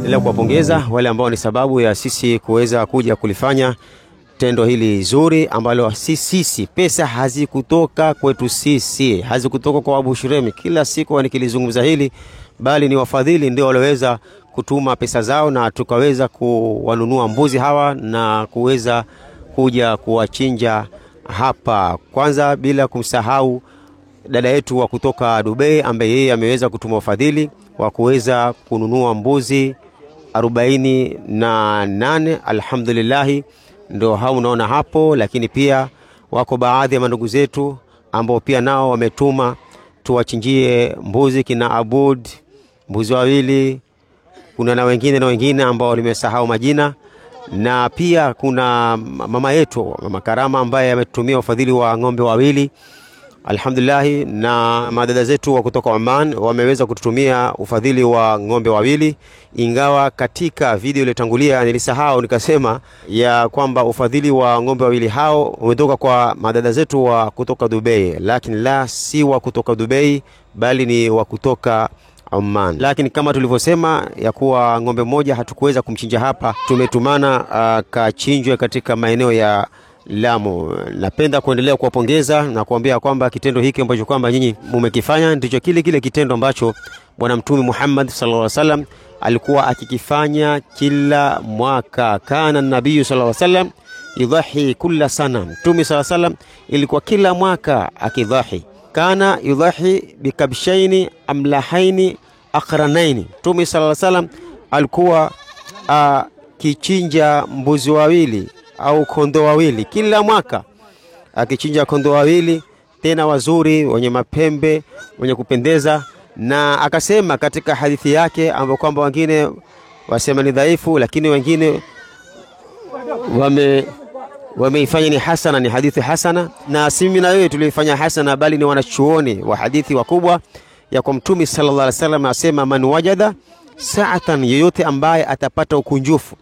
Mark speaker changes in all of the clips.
Speaker 1: Ila kuwapongeza wale ambao ni sababu ya sisi kuweza kuja kulifanya tendo hili zuri ambalo sisi pesa hazikutoka kwetu sisi, hazikutoka kwa Abu Shuremi. Kila siku nikilizungumza hili, bali ni wafadhili ndio walioweza kutuma pesa zao na tukaweza kuwanunua mbuzi hawa na kuweza kuja kuwachinja hapa. Kwanza bila kumsahau dada yetu wa kutoka Dubai ambaye yeye ameweza kutuma wafadhili wa kuweza kununua mbuzi 48. Alhamdulillah, ndio hao unaona hapo. Lakini pia wako baadhi ya ndugu zetu ambao pia nao wametuma tuwachinjie mbuzi, kina Abud mbuzi wawili. Kuna na wengine ambao nimesahau majina, na pia kuna mama yetu Mama Karama ambaye ametumia ufadhili wa ng'ombe wawili. Alhamdulillah, na madada zetu wa kutoka Oman wameweza kututumia ufadhili wa ng'ombe wawili, ingawa katika video ile tangulia nilisahau nikasema ya kwamba ufadhili wa ng'ombe wawili hao umetoka kwa madada zetu wa kutoka Dubai, lakini la si wa kutoka Dubai bali ni wa kutoka Oman. Lakini kama tulivyosema ya kuwa ng'ombe mmoja hatukuweza kumchinja hapa, tumetumana kachinjwe katika maeneo ya Lamu. Napenda kuendelea kuwapongeza na kuambia kwamba kitendo hiki ambacho kwamba nyinyi mmekifanya ndicho kile kitendo ambacho Bwana Mtume Muhammad sallallahu alaihi wasallam alikuwa akikifanya kila mwaka. Kana nabii sallallahu alaihi wasallam yudhahi kila sana. Mtume sallallahu alaihi wasallam ilikuwa kila mwaka akidhahi. Kana yudhahi bikabshaini amlahaini aqranaini. Mtume sallallahu alaihi wasallam alikuwa kichinja mbuzi wawili au kondoo wawili kila mwaka, akichinja kondoo wawili tena wazuri wenye mapembe wenye kupendeza. Na akasema katika hadithi yake ambapo kwamba wengine wasema ni dhaifu, lakini wengine wameifanya ni hasana, ni hadithi hasana, na sisi na wewe tulifanya hasana, bali ni wanachuoni wa hadithi wakubwa ya kwa Mtume sallallahu alaihi wasallam asema, man wajada sa'atan, yoyote ambaye atapata ukunjufu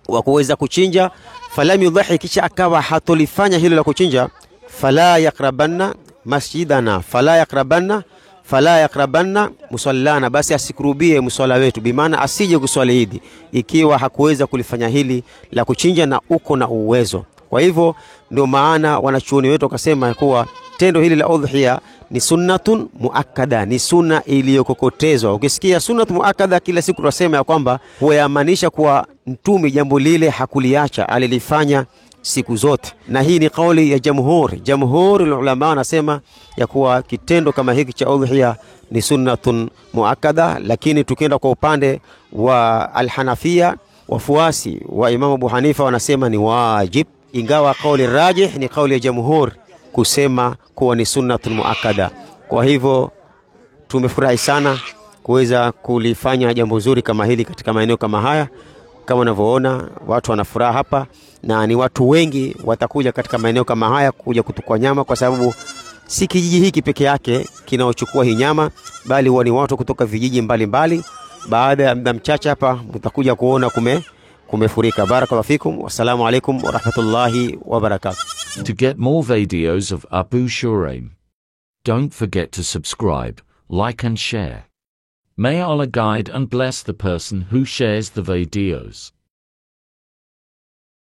Speaker 1: wa kuweza kuchinja, falam yudhahi, kisha akawa hatolifanya hilo la kuchinja, fala yaqrabanna masjidana, fala yaqrabanna musallana, basi asikurubie musalla wetu, bimaana asije kuswali Idi ikiwa hakuweza kulifanya hili la kuchinja na uko na uwezo. Kwa hivyo ndio maana wanachuoni wetu wakasema kuwa tendo hili la udhiya ni sunnatun muakkada, ni sunna iliyokokotezwa. Ukisikia sunnatun muakkada kila siku tunasema ya kwamba huamaanisha kuwa Mtume jambo lile hakuliacha, alilifanya siku zote. Na hii ni kauli ya jamhuri ulama, wanasema ya kuwa kitendo kama hiki cha udhiya ni sunnatun muakkada. Lakini tukienda kwa upande wa al-Hanafia, wafuasi wa Imam Abu Hanifa wanasema ni wajib, ingawa kauli rajih ni kauli ya jamhuri kusema kuwa ni sunnatun muakkada. Kwa hivyo tumefurahi sana kuweza kulifanya jambo zuri kama hili katika maeneo kama haya. Kama unavyoona watu wanafuraha hapa, na ni watu wengi watakuja katika maeneo kama haya kuja kutukua nyama, kwa sababu si kijiji hiki peke yake kinaochukua hii nyama, bali ni watu kutoka vijiji mbalimbali. Baada ya muda mchache hapa mtakuja kuona kumefurika. Barakallahu fikum, wassalamu alaikum wa rahmatullahi wa barakatuh.
Speaker 2: To get more videos of Abu Shuraim, don't forget to subscribe, like and share. May Allah guide and bless the person who shares the videos.